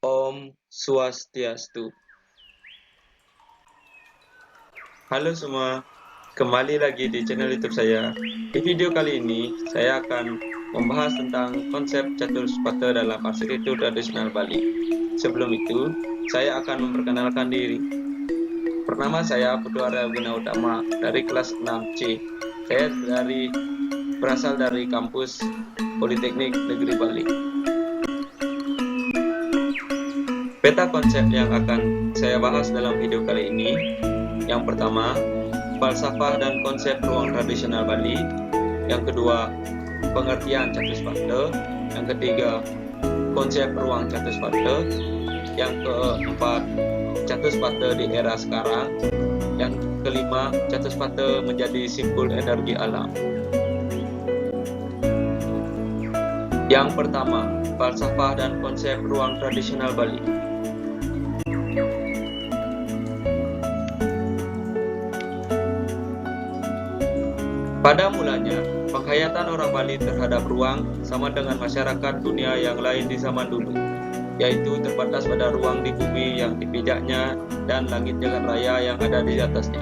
Om Swastiastu. Halo semua, kembali lagi di channel YouTube saya. Di video kali ini, saya akan membahas tentang konsep Chatuspata dalam arsitektur tradisional Bali. Sebelum itu, saya akan memperkenalkan diri. Pertama, saya Putu Arya Gunautama dari kelas 6C. Saya berasal dari kampus Politeknik Negeri Bali. Peta konsep yang akan saya bahas dalam video kali ini. Yang pertama, falsafah dan konsep ruang tradisional Bali. Yang kedua, pengertian Chatuspata. Yang ketiga, konsep ruang Chatuspata. Yang keempat, Chatuspata di era sekarang. Yang kelima, Chatuspata menjadi simbol energi alam. Yang pertama, falsafah dan konsep ruang tradisional Bali. Pada mulanya, penghayatan orang Bali terhadap ruang sama dengan masyarakat dunia yang lain di zaman dulu, yaitu terbatas pada ruang di bumi yang dipijaknya dan langit jagat raya yang ada di atasnya.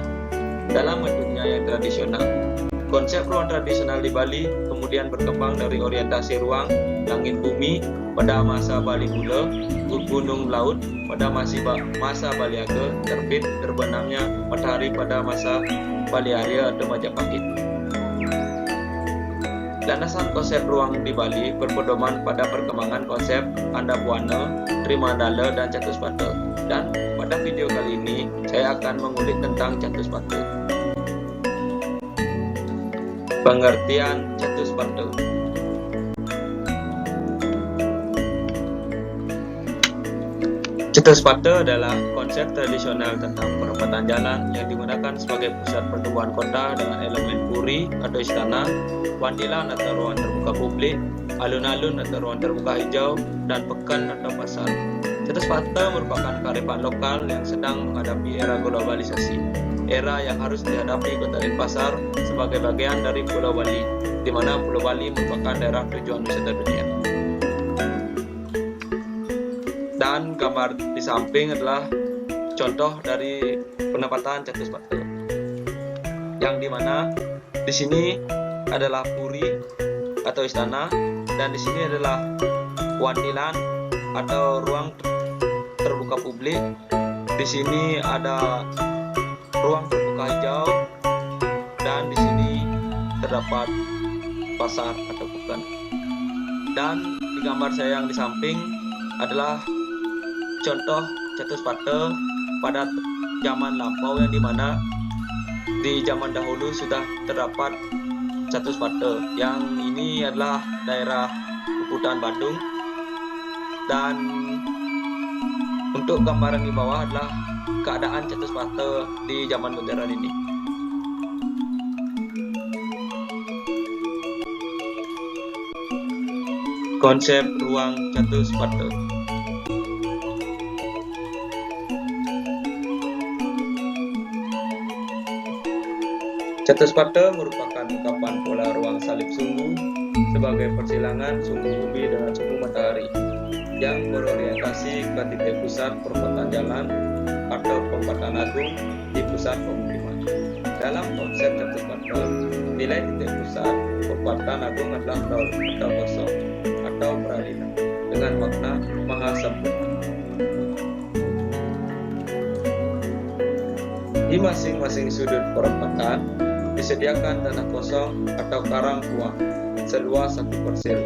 Dalam bentuknya yang tradisional, konsep ruang tradisional di Bali kemudian berkembang dari orientasi ruang langit bumi pada masa Bali Mula, gunung laut pada masa Bali Aga, terbit terbenamnya matahari pada masa Bali Arya atau Majapahit. Landasan konsep ruang di Bali berpedoman pada perkembangan konsep Andabuana, Trimandala, dan Chatuspata. Dan pada video kali ini, saya akan mengulik tentang Chatuspata. Pengertian Chatuspata. Chatuspata adalah konsep tradisional tentang perempatan jalan yang digunakan sebagai pusat pertumbuhan kota dengan elemen puri atau istana, wandilan atau ruang terbuka publik, alun-alun atau ruang terbuka hijau, dan pekan atau pasar. Chatuspata merupakan kearifan lokal yang sedang menghadapi era globalisasi, era yang harus dihadapi Kota Denpasar sebagai bagian dari Pulau Bali, di mana Pulau Bali merupakan daerah tujuan wisata dunia. Dan gambar di samping adalah contoh dari penempatan Chatuspata, yang dimana di sini adalah puri atau istana, dan di sini adalah wandilan atau ruang terbuka publik. Di sini ada ruang terbuka hijau, dan di sini terdapat pasar atau pekan. Dan di gambar saya yang di samping adalah contoh Chatuspata pada zaman lampau, yang dimana di zaman dahulu sudah terdapat Chatuspata. Yang ini adalah daerah Puputan Bandung, dan untuk gambaran di bawah adalah keadaan Chatuspata di zaman modern ini. Konsep ruang Chatuspata. Chatuspata merupakan ungkapan pola ruang salib sumbu sebagai persilangan sumbu bumi dengan sumbu matahari yang berorientasi ke titik pusat perempatan jalan atau perempatan agung di pusat pemukiman. Dalam konsep Chatuspata, nilai titik pusat perempatan agung adalah nol atau kosong atau pralina dengan makna maha sempurna. Di masing-masing sudut perempatan disediakan tanah kosong atau karang ruang seluas 1 persir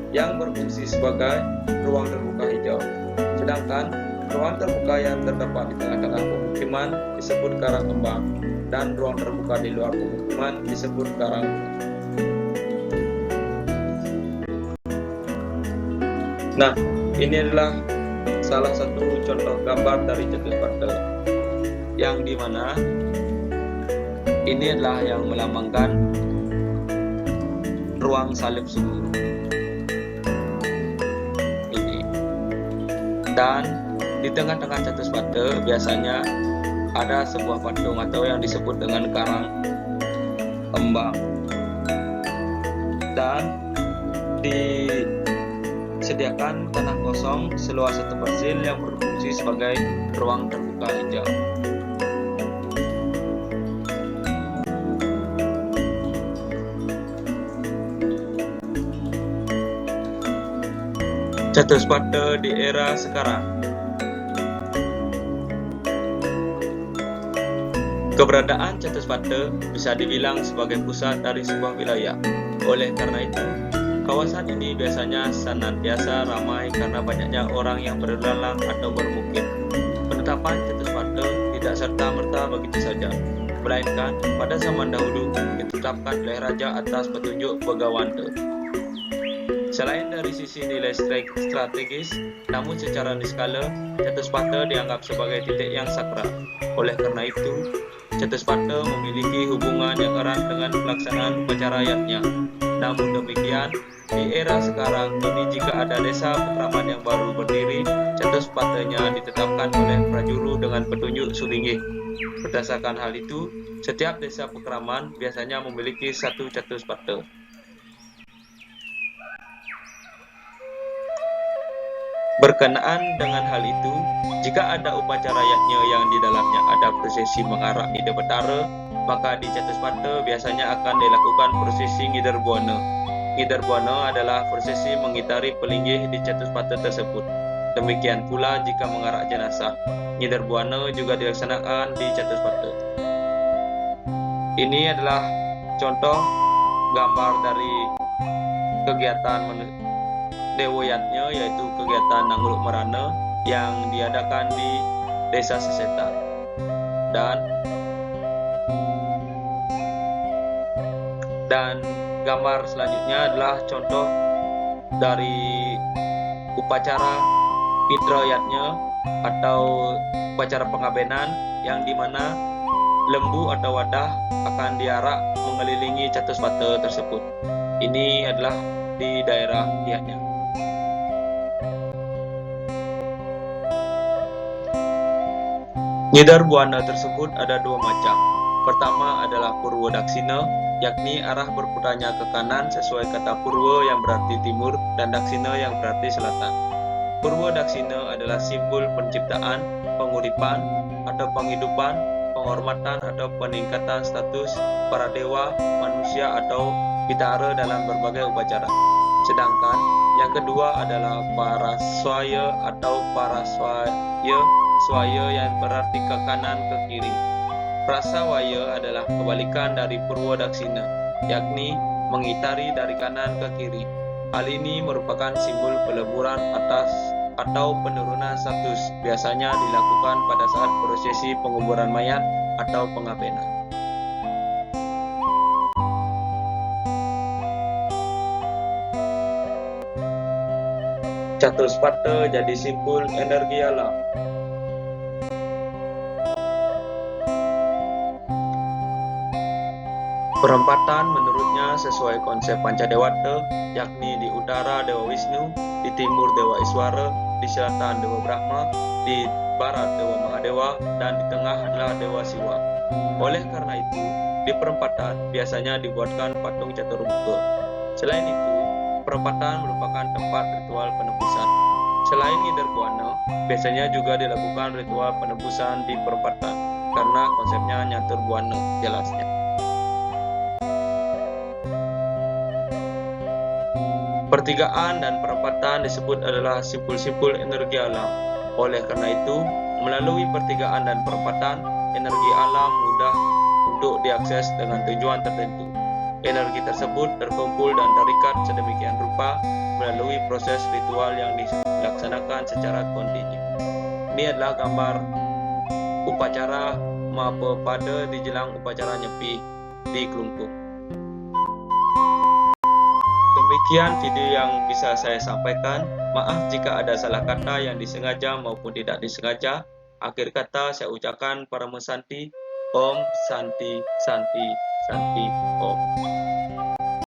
yang berfungsi sebagai ruang terbuka hijau. Sedangkan ruang terbuka yang terdapat di tengah-tengah pemukiman disebut karang kembang, dan ruang terbuka di luar pemukiman disebut karang. Nah, ini adalah salah satu contoh gambar dari Chatuspata, yang dimana ini adalah yang melambangkan ruang salib sumbu ini. Dan di tengah-tengah Chatuspata biasanya ada sebuah patung atau yang disebut dengan karang kembang. Dan di Sediakan tanah kosong seluas 1 persil yang berfungsi sebagai ruang terbuka hijau. Chatuspata di era sekarang. Keberadaan Chatuspata bisa dibilang sebagai pusat dari sebuah wilayah. Oleh karena itu, kawasan ini biasanya senantiasa ramai karena banyaknya orang yang berlalang atau bermukim. Penetapan Chatuspata tidak serta-merta begitu saja, melainkan pada zaman dahulu ditetapkan oleh raja atas petunjuk Begawanta. Selain dari sisi nilai strategis, namun secara niskala, Chatuspata dianggap sebagai titik yang sakral. Oleh karena itu, Chatuspata memiliki hubungan yang erat dengan pelaksanaan upacara adatnya. Namun demikian, di era sekarang ini jika ada desa pekraman yang baru berdiri, Chatuspatanya ditetapkan oleh prajuru dengan petunjuk Sulinggih. Berdasarkan hal itu, setiap desa pekraman biasanya memiliki satu Chatuspata. Berkenaan dengan hal itu, jika ada upacara yatnya yang di dalamnya ada prosesi mengarak Ngida Betara, maka di Chatuspata biasanya akan dilakukan prosesi Ngidar Buana. Ngidar Buana adalah prosesi mengitari pelinggih di Chatuspata tersebut. Demikian pula jika mengarak jenazah, Ngidar Buana juga dilaksanakan di Chatuspata. Ini adalah contoh gambar dari kegiatan Dewoyatnya, yaitu kegiatan Nangguluk Merana yang diadakan di Desa Sesetan. Dan gambar selanjutnya adalah contoh dari upacara Pidrayatnya atau upacara pengabenan yang dimana lembu atau wadah akan diarak mengelilingi Chatuspata tersebut. Ini adalah di daerah Gianyar. Ngidar Buana tersebut ada dua macam. Pertama adalah Purwa Daksina, yakni arah berputarnya ke kanan sesuai kata Purwa yang berarti timur dan Daksina yang berarti selatan. Purwa Daksina adalah simbol penciptaan, penguripan atau penghidupan, penghormatan atau peningkatan status para dewa, manusia atau pitara dalam berbagai upacara. Sedangkan yang kedua adalah Paraswaya atau Swaya yang berarti ke kanan ke kiri. Prasawaya adalah kebalikan dari Purwa Daksina, yakni mengitari dari kanan ke kiri. Hal ini merupakan simbol peleburan atas atau penurunan status, biasanya dilakukan pada saat prosesi penguburan mayat atau pengabenan. Chatuspata jadi simbol energi alam. Perempatan menurutnya sesuai konsep Pancadewata, yakni di utara Dewa Wisnu, di timur Dewa Iswara, di selatan Dewa Brahma, di barat Dewa Mahadewa, dan di tengah adalah Dewa Siwa. Oleh karena itu, di perempatan biasanya dibuatkan patung Caturmukha. Selain itu, perempatan merupakan tempat ritual penebusan. Selain Ngidar Buana, biasanya juga dilakukan ritual penebusan di perempatan, karena konsepnya Nyatur Buana jelasnya. Pertigaan dan perempatan disebut adalah simpul-simpul energi alam. Oleh karena itu, melalui pertigaan dan perempatan, energi alam mudah untuk diakses dengan tujuan tertentu. Energi tersebut terkumpul dan terikat sedemikian rupa melalui proses ritual yang dilaksanakan secara kontinu. Ini adalah gambar upacara Mahapada di jelang upacara Nyepi di Klungkung. Demikian video yang bisa saya sampaikan. Maaf jika ada salah kata yang disengaja maupun tidak disengaja. Akhir kata saya ucapkan Parama Santi. Om Santi Santi Santi Om.